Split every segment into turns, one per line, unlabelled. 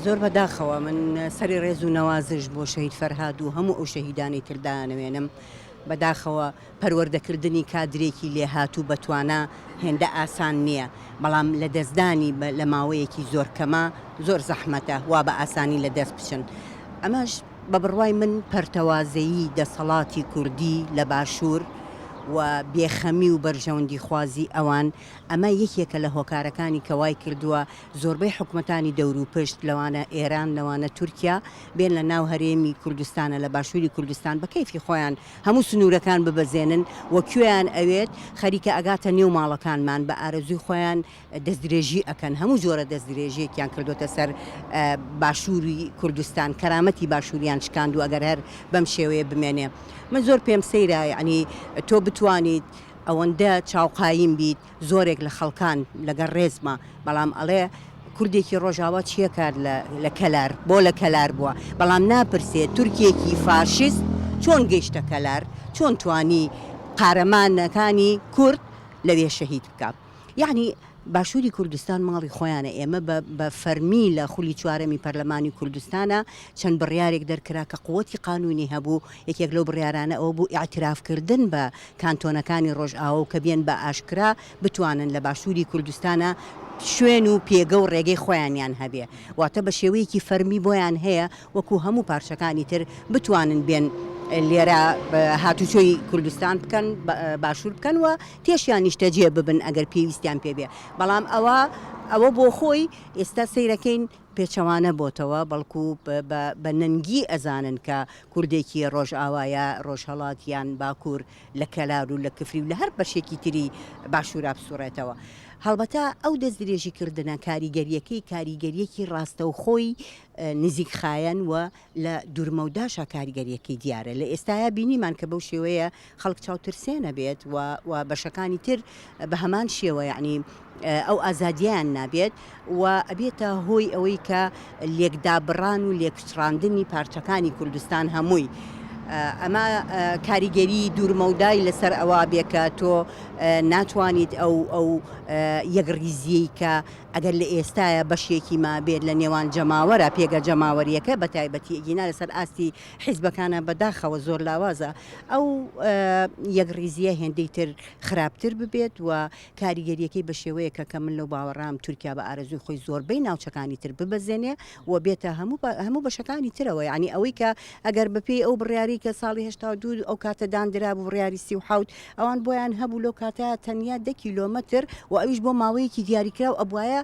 زۆر بەداخەوە من سەری ڕێز و نەوازش بۆ شەهید فەرهاد و هەموو ئەو شەهیدانی تردانەوێنم بەداخەوە پەروەردەکردنی کادرێکی لێهاتوو بەتوانە هێندە ئاسان نییە، بەڵام لە دەستدانی لە ماوەیەکی زۆر کەمە زۆر زەحمەتە وا بە ئاسانی لە دەست بچن. ئەمەش بە بڕوای من پەرتەوازەیی دەسەڵاتی کوردی لە باشوور و بێخەمی و بەرژەوەندی خوازی ئەوان ئەمە یەکێکە لە هۆکارەکانی کەوای کردووە زۆربەی حکومەتانی دەور و پشت لەوانە ئێران لەوانە تورکیا بێن لە ناو هەرێمی کوردستانە لە باشووری کوردستان بە کەیفی خۆیان هەموو سنوورەکان ببەزێنن و کوێیان ئەوێت خەریکە ئەگاتە نێو ماڵەکانمان بە ئارەزوی خۆیان دەستدرێژی ئەکەن. هەموو جۆرە دەستدرێژیەکیان کردوتە سەر باشووری کوردستان، کەرامەتی باشووریان شکاند و ئەگەر هەر بەم شێوەیە بمێنێ. من زۆر پێم سەیرە یعنی تۆ بتوانیت ئەوەندە چاوقایم بیت زۆرێک لە خەڵکان لەگەڵ ڕێزمە، بەڵام ئەڵێ کوردێکی ڕۆژاوا چیە کار لە کەلار بۆ لە کەلار بووە، بەڵام ناپرسێت تورکێکی فاشیست چۆن گەیشتە کەلار، چۆن توانی قارەمانەکانی کورد لەوێ شەهید بکات. یعنی باشووری کوردستان ماڵی خۆیانە. ئێمە بە فەرمی لە خولی چوارەمی پەرلەمانی کوردستانە چەند بڕیارێک دەرکرا کە قووەتی قانونی هەبوو. یەکێک لەو بڕیارانە ئەوە بوو ئیعترافکردن بە کانتۆنەکانی ڕۆژئاوا و کە بێن بە ئاشکرا بتوانن لە باشووری کوردستانە شوێن و پێگە و ڕێگەی خۆیانیان هەبێ، واتە بە شێوەیەکی فەرمی بۆیان هەیە وەکو هەموو پارچەکانی تر بتوانن بێن لێرە هاتوچۆی کوردستان بکەن، باشوور بکەن و تێشیان نیشتەجێ ببن ئەگەر پێویستیان پێبێ. بەڵام ئەوە بۆ خۆی ئێستا سەیرەکەین پێچەوانە بۆتەوە، بەڵکو بە نەنگی ئەزانن کە کوردێکی ڕۆژئاوایە ڕۆژهەڵاتیان باکوور لە کەلار و لە کفری و لە هەر بەشێکی تری باشوورا بسوڕێتەوە. هەڵبەتە ئەو دەستدرێژیکردنە کاریگەریەکی ڕاستە و خۆی نزیک خایەن و لە دوورمەوداشە کاریگەریەکەی دیارە. لە ئێستایا بینیمان کە بەو شێوەیە خەڵک چاوترسێنە بێت و بەشەکانی تر بە هەمان شێوە، یعنی ئەو ئازادیان نابێت و ئەبێتە هۆی ئەوەی کە لێکدابڕان و لێکچڕاندنی پارچەکانی کوردستان هەمووی. ئەمە کاریگەری دوورمەودای لەسەر ئەوە بێکە تۆ ناتوانیت ئەو یەکڕیزیەی کە ئەگەر لە ئێستاە بەشێکی ما بێت لە نێوان جەماوەرە پێگە جەماوەریەکە بە تایبەتی ئەگینا لەسەر ئاستی حیزبەکانە بەداخەوە زۆر لاوازە ئەو یەکڕیزیە هێندەی تر خراپتر ببێت و کاریگەریەکەی بە شێوەیەکە کە من لەو باوەڕام تورکیا بە ئارەزوی خۆی زۆربەی ناوچەکانی تر ببەزێنێ و بێتە هەموو بەشەکانی ترەوە. یعنی ئەوەی کە ئەگەر بەپێی ئەو بڕیاری کە ساڵی 1970 ئەو کاتەدانرا بوو بڕیاری 37 ئەوان بۆیان هەبوو لەو کاتە تەنیا 10 کیلۆمەتر و ئەویش بۆ ماوەیەکی دیاریکرا و ئەبوایە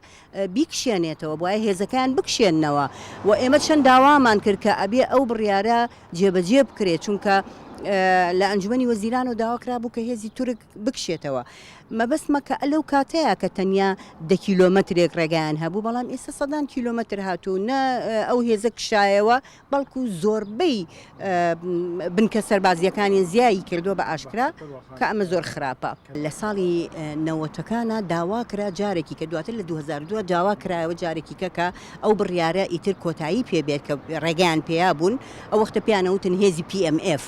بیکشێنێتەوە، بۆایە هێزەکان بکشێننەوە و ئێمە چەند داوامان کرد کە ئەبێ ئەو بڕیارە جێبەجێ بکرێت، چونکە لە ئەنجومەنی وەزیران و داواکرا بوو کە هێزی تورک بکشێتەوە. مەبەستمە کە لەو کاتەیە کە تەنیا 10 کیلۆمەترێک ڕێگایان هەبوو، بەڵام ئێستا 100 کیلۆمەتر هاتوو نە ئەو هێزە کشایەوە، بەڵکو زۆربەی بنکە سەربازیەکانی زیایی کردووە بە ئاشکرا کە ئەمە زۆر خراپە. لە ساڵی 90ەکانە داواکرا جارێکی کە دواتر لە 2002 داوا کرایەوە جارێکی کە ئەو بڕیارە ئیتر کۆتایی پێبێت کە ڕێگەیان پێیا بوون، ئەو وەختە پیانەوتن هێزی PMF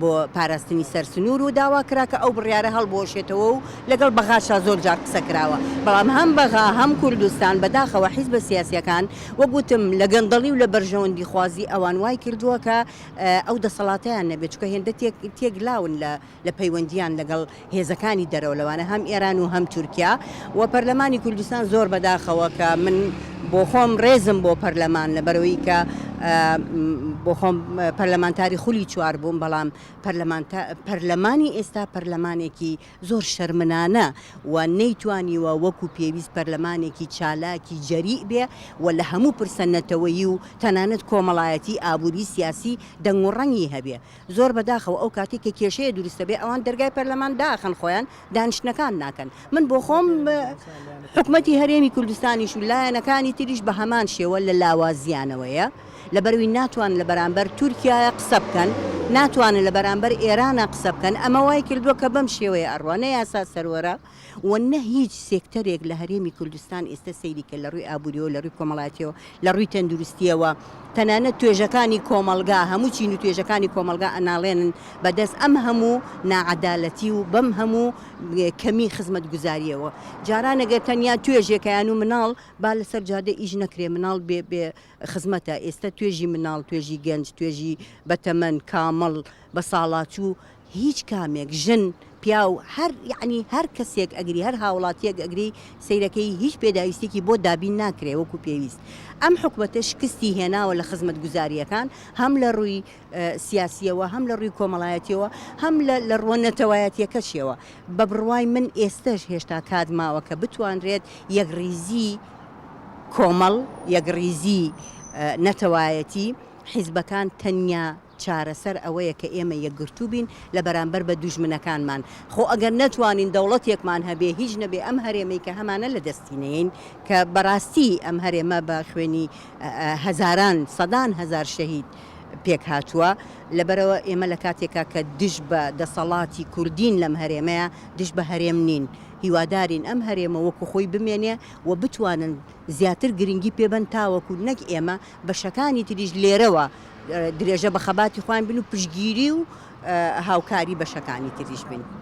بۆ پاراستنی سەرسنوور و داواکرا کە ئەو بڕیارە هەڵبۆشێتەوە و لەگەڵ بەغاشا زۆر جار قسەکراوە. بەڵام هەم بەغا هەم کوردستان بەداخەوە حیزبە سیاسیەکان وەگوتم لە گەندەڵی و لە بەرژەوەندی خوازی ئەوان وای کردووە کە ئەو دەسەڵاتیان نەبێت، چکە هێندە تێکلاون لە پەیوەندیان لەگەڵ هێزەکانی دەرەوە لەوانە هەم ئێران و هەم تورکیا و پەرلەمانی کوردستان زۆر بەداخەوە کە من بۆ خۆم ڕێزم بۆ پەرلەمان لەبەرەوەی کە بۆ خۆم پەرلەمانتاری خولی چوار بووم، بەڵام پەرلەمانی ئێستا پەرلەمانێکی زۆر شەرمنانە و نەیتوانیوە وەکو پێویست پەرلەمانێکی چالاکی جەریء بێ و لە هەموو پرسەنەتەوەیی و تەنانەت کۆمەڵایەتی ئابووری سیاسی دەنگ و ڕەنگی هەبێ. زۆر بەداخەوە ئەو کاتێک کە کێشەیە دروستە بێ ئەوان دەرگای پەرلەمان داخەن خۆیان دانیشتنەکان ناکەن. من بۆ خۆم حکومەتی هەرێمی کوردستانیش و لایەنەکانی تریش بە هەمان شێوە لە لاوازیانەوەیە، لەبەروی ناتوان لە بەرامبەر تورکیایە قسە بکەن ناتوانن لە بەرامبەر ئێرانە قسە بکەن ئەمە وای کردووە کە بەم شێوەیە ئەڕوانە یاسا سەروەرە وەنە هیچ سێکتەرێک لە هەرێمی کوردستان ئێستا سەیری کە لە ڕووی ئابوووریەوە لە ڕووی کۆمەڵاتیەوە لە ڕووی تەندروستیەوە تەنانەت توێژەکانی کۆمەلگا هەموو چین و توێژەکانی کۆمەلگا ئەناڵێنن بەدەست ئەم هەموو ناعەدالەتی و بەم هەموو کەمی خزمەت گوزاریەوە جارانەگە تەنیا توێژێکیان و مناڵ با لەسەر جادە ئیش نەکرێ مناڵ بێ خزمەتە ئێستا توێژی مناڵ توێژی گەنج توێژی بەتەمەن کامەڵ بە ساڵاتچوو هیچ کامێک ژن پیا و یعنی هەر کەسێک ئەگری هەر هاوڵاتیەک ئەگری سیرەکەی هیچ پێداویستێکی بۆ دابین ناکرێ وەکو پێویست ئەم حکومەتە شکستی هێناوە لە خزمەت گوزاریەکان هەم لە ڕووی سیاسیەوە هەم لە ڕووی کۆمەڵایەتیەوە هەم لە ڕوە نەتەوایەتیەکەشیەوە بە بڕوای من ئێستش هێشتا کات ماوە کە بتوانرێت یەکڕیزی کۆمەڵ یەکڕیزی نەتەوایەتی حیزبەکان تەنیا چارەسەر ئەوەیە کە ئێمە یەکگرتوو بین لە بەرامبەر بە دوژمنەکانمان خۆ ئەگەر نەتوانین دەوڵەتێکمان هەبێ هیچ نەبێ ئەم هەرێمەی کە هەمانە لە دەستینەین کە بەڕاستی ئەم هەرێمە بە خوێنی هەزاران سەدان هەزار شەهید پێک هاتووە لەبەرەوە ئێمە لە کاتێکا کە دش بە دەسەڵاتی کوردین لەم هەرێمەیە دش بە هەرێم نین هیوادارین ئەم هەرێمە وەکو خۆی بمێنێ و بتوانن زیاتر گرنگی پێبەن تاوەکو نەک ئێمە بەشەکانی تریش لێرەوە درێژە بە خەباتی خوان بن و پشگیری و هاوکاری بەشەکانی تریش بن.